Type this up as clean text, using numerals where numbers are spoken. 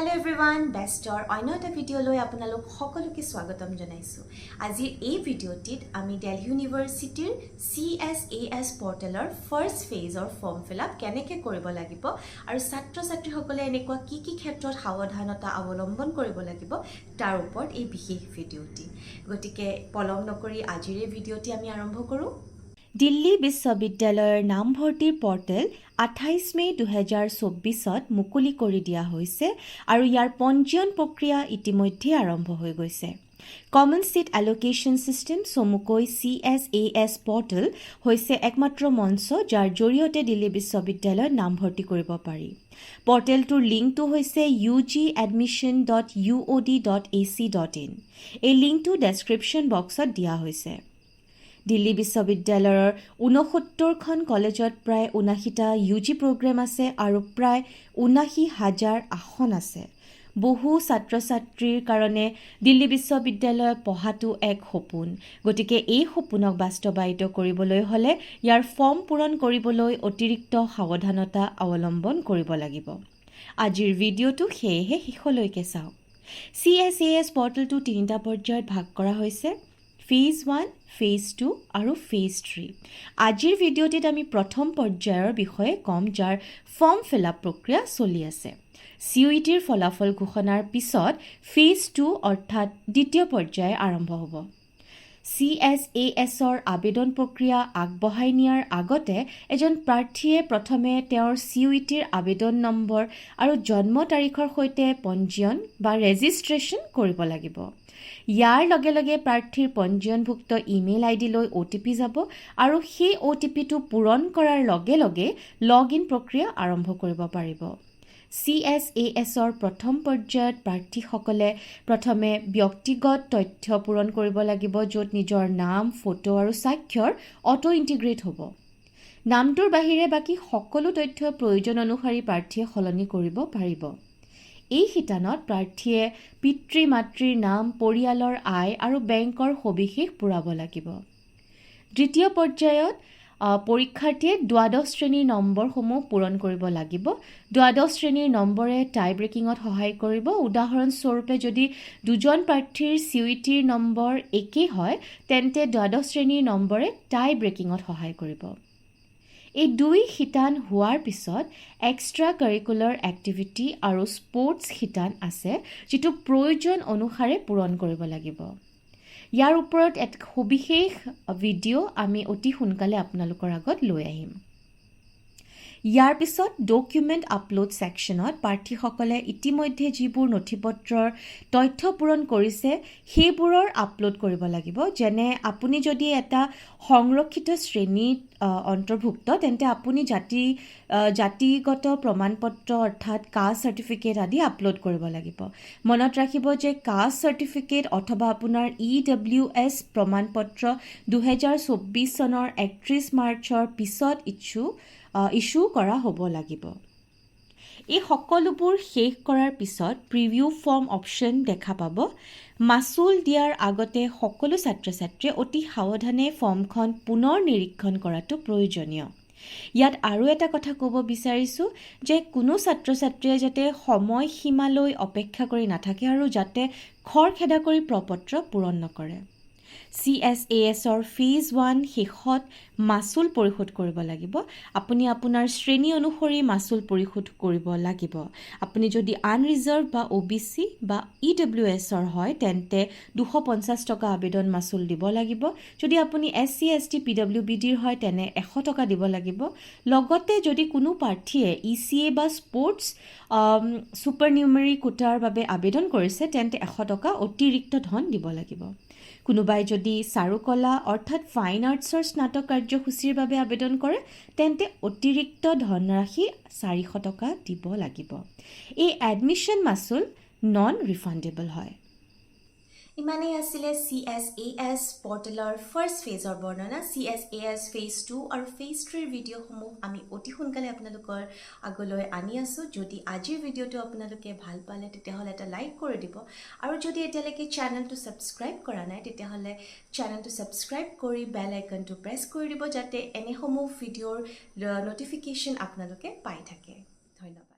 Hello everyone, Bestor অন্য এটা video লৈ আপোনালোক সকলোকে স্বাগতম জনাইছো। আজিৰ এই ভিডিওটিত আমি দিল্লী ইউনিভাৰ্চিটিৰ CSAS পৰ্টেলৰ ফাৰ্স্ট ফেজৰ ফৰ্ম ফিল আপ কেনেকৈ কৰিব লাগিব আৰু ছাত্ৰ-ছাত্ৰীসকলে এনেকুৱা কি ক্ষেত্ৰত সাৱধানতা অৱলম্বন কৰিব লাগিব তাৰ ওপৰত এই বিশেষ ভিডিওটি। গতিকে পলম নকৰি আজিৰ এই ভিডিওটি আমি আৰম্ভ কৰোঁ। দিল্লী বিশ্ববিদ্যালয়ৰ নামভৰ্তিৰ পৰ্টেল 28 মে 2024 মুকলি কৰি দিয়া হৈছে আৰু ইয়াৰ পঞ্জীয়ন প্ৰক্ৰিয়া ইতিমধ্যে আৰম্ভ হৈ গৈছে। কমন ছিট এলোকেশ্যন ছিষ্টেম চমুকৈ CSAS পৰ্টেল হৈছে একমাত্ৰ মঞ্চ যাৰ জৰিয়তে দিল্লী বিশ্ববিদ্যালয়ত নামভৰ্তি কৰিব পাৰি। পৰ্টেলটোৰ লিংকটো হৈছে ugadmission.uod.ac.in। এই লিংকটো ডেছক্ৰিপশ্যন বক্সত দিয়া হৈছে। দিল্লী বিশ্ববিদ্যালয়ৰ 69খন কলেজত প্ৰায় 79টা UG প্ৰগ্ৰেম আছে আৰু প্ৰায় 79,000 আসন আছে। বহু ছাত্ৰ-ছাত্ৰীৰ কাৰণে দিল্লী বিশ্ববিদ্যালয়ত পঢ়াটো এক সপোন। গতিকে এই সপোনক বাস্তৱায়িত কৰিবলৈ হ'লে ইয়াৰ ফৰ্ম পূৰণ কৰিবলৈ অতিৰিক্ত সাৱধানতা অৱলম্বন কৰিব লাগিব। আজিৰ ভিডিঅ'টো সেয়েহে শেষলৈকে চাওক। CSAS পৰ্টেলটো 3টা পৰ্যায়ত ভাগ কৰা হৈছে: ফেজ 1, ফেজ 2 আৰু ফেজ 3। আজিৰ ভিডিঅ'টিত আমি প্ৰথম পৰ্যায়ৰ বিষয়ে ক'ম যাৰ ফৰ্ম ফিল আপ প্ৰক্ৰিয়া চলি আছে। CUETৰ ফলাফল ঘোষণাৰ পিছত ফেজ 2 অৰ্থাৎ দ্বিতীয় পৰ্যায় আৰম্ভ হ'ব। CSASৰ আবেদন প্ৰক্ৰিয়া আগবঢ়াই নিয়াৰ আগতে এজন প্ৰাৰ্থীয়ে প্ৰথমে তেওঁৰ CUETৰ আবেদন নম্বৰ আৰু জন্ম তাৰিখৰ সৈতে পঞ্জীয়ন বা ৰেজিষ্ট্ৰেশ্যন কৰিব লাগিব। ইয়াৰ লগে লগে প্ৰাৰ্থীৰ পঞ্জীয়নভুক্ত ইমেইল ID লৈ OTP যাব আৰু সেই OTPটো পূৰণ কৰাৰ লগে লগে লগ ইন প্ৰক্ৰিয়া আৰম্ভ কৰিব পাৰিব। CSASৰ প্ৰথম পৰ্যায়ত প্ৰাৰ্থীসকলে প্ৰথমে ব্যক্তিগত তথ্য পূৰণ কৰিব লাগিব, য'ত নিজৰ নাম, ফটো আৰু স্বাক্ষৰ অটো ইণ্টিগ্ৰেট হ'ব। নামটোৰ বাহিৰে বাকী সকলো তথ্য প্ৰয়োজন অনুসৰি প্ৰাৰ্থীয়ে সলনি কৰিব পাৰিব। এই শিতানত প্ৰাৰ্থীয়ে পিতৃ-মাতৃৰ নাম, পৰিয়ালৰ আয় আৰু বেংকৰ সবিশেষ পূৰাব লাগিব। দ্বিতীয় পৰ্যায়ত পৰীক্ষাৰ্থীয়ে দ্বাদশ শ্ৰেণীৰ নম্বৰসমূহ পূৰণ কৰিব লাগিব। দ্বাদশ শ্ৰেণীৰ নম্বৰে টাই ব্ৰেকিঙত সহায় কৰিব। উদাহৰণস্বৰূপে যদি দুজন প্ৰাৰ্থীৰ CUETৰ নম্বৰ একেই হয় তেন্তে দ্বাদশ শ্ৰেণীৰ নম্বৰে টাই ব্ৰেকিঙত সহায় কৰিব। এই দুই শিতান হোৱাৰ পিছত এক্সট্ৰা কাৰিকুলাৰ এক্টিভিটি আৰু স্পৰ্টছ শিতান আছে, যিটো প্ৰয়োজন অনুসাৰে পূৰণ কৰিব লাগিব। ইয়াৰ ওপৰত এক সবিশেষ ভিডিঅ' আমি অতি সোনকালে আপোনালোকৰ আগত লৈ আহিম। ইয়াৰ পিছত ডকুমেণ্ট আপলোড ছেকশ্যনত প্ৰাৰ্থীসকলে ইতিমধ্যে যিবোৰ নথিপত্ৰৰ তথ্য পূৰণ কৰিছে সেইবোৰৰ আপলোড কৰিব লাগিব। যেনে আপুনি যদি এটা সংৰক্ষিত শ্ৰেণীত অন্তৰ্ভুক্ত তেন্তে আপুনি জাতিগত প্ৰমাণপত্ৰ অৰ্থাৎ কাষ্ট চাৰ্টিফিকেট আদি আপলোড কৰিব লাগিব। মনত ৰাখিব যে কাষ্ট চাৰ্টিফিকেট অথবা আপোনাৰ EWS প্ৰমাণপত্ৰ 2024 চনৰ 31 মাৰ্চৰ পিছত ইছ্যু কৰা হ'ব লাগিব। এই সকলোবোৰ শেষ কৰাৰ পিছত প্ৰিভিউ ফৰ্ম অপশ্যন দেখা পাব। মাচুল দিয়াৰ আগতে সকলো ছাত্ৰ-ছাত্ৰীয়ে অতি সাৱধানে ফৰ্মখন পুনৰ নিৰীক্ষণ কৰাটো প্ৰয়োজনীয়। ইয়াত আৰু এটা কথা ক'ব বিচাৰিছোঁ যে কোনো ছাত্ৰ-ছাত্ৰীয়ে যাতে সময়সীমালৈ অপেক্ষা কৰি নাথাকে আৰু যাতে খৰখেদা কৰি প্ৰপত্ৰ পূৰণ নকৰে। CSASৰ ফেজ 1 শেষত মাচুল পৰিশোধ কৰিব লাগিব। আপুনি আপোনাৰ শ্ৰেণী অনুসৰি মাচুল পৰিশোধ কৰিব লাগিব। আপুনি যদি আনৰিজাৰ্ভ বা OBC বা EWSৰ হয় তেন্তে 250 টকা আবেদন মাচুল দিব লাগিব। যদি আপুনি SC ST PWBDৰ হয় তেনে 100 টকা দিব লাগিব। লগতে যদি কোনো প্ৰাৰ্থীয়ে ECA বা স্পৰ্টছ ছুপাৰ নিউমেৰী কোটাৰ বাবে আবেদন কৰিছে তেন্তে 100 টকা অতিৰিক্ত ধন দিব লাগিব। কোনোবাই যদি চাৰুকলা অৰ্থাৎ ফাইন আৰ্টছৰ স্নাতক কাৰ্যসূচীৰ বাবে আবেদন কৰে তেন্তে অতিৰিক্ত ধনৰাশি 400 টকা দিব লাগিব। এই এডমিশ্যন মাচুল নন ৰিফাণ্ডেবল হয়। ইমানেই আছিলে CSAS পৰ্টেলৰ ফাৰ্স্ট ফেজৰ বৰ্ণনা। CSAS ফেজ 2 আৰু ফেজ 3ৰ ভিডিঅ'সমূহ আমি অতি সোনকালে আপোনালোকৰ আগলৈ আনি আছোঁ। যদি আজিৰ ভিডিঅ'টো আপোনালোকে ভাল পালে তেতিয়াহ'লে এটা লাইক কৰি দিব আৰু যদি এতিয়ালৈকে চেনেলটো ছাবস্ক্ৰাইব কৰা নাই তেতিয়াহ'লে চেনেলটো ছাবস্ক্ৰাইব কৰি বেল আইকনটো প্ৰেছ কৰি দিব যাতে এনেসমূহ ভিডিঅ'ৰ ন'টিফিকেশ্যন আপোনালোকে পাই থাকে। ধন্যবাদ।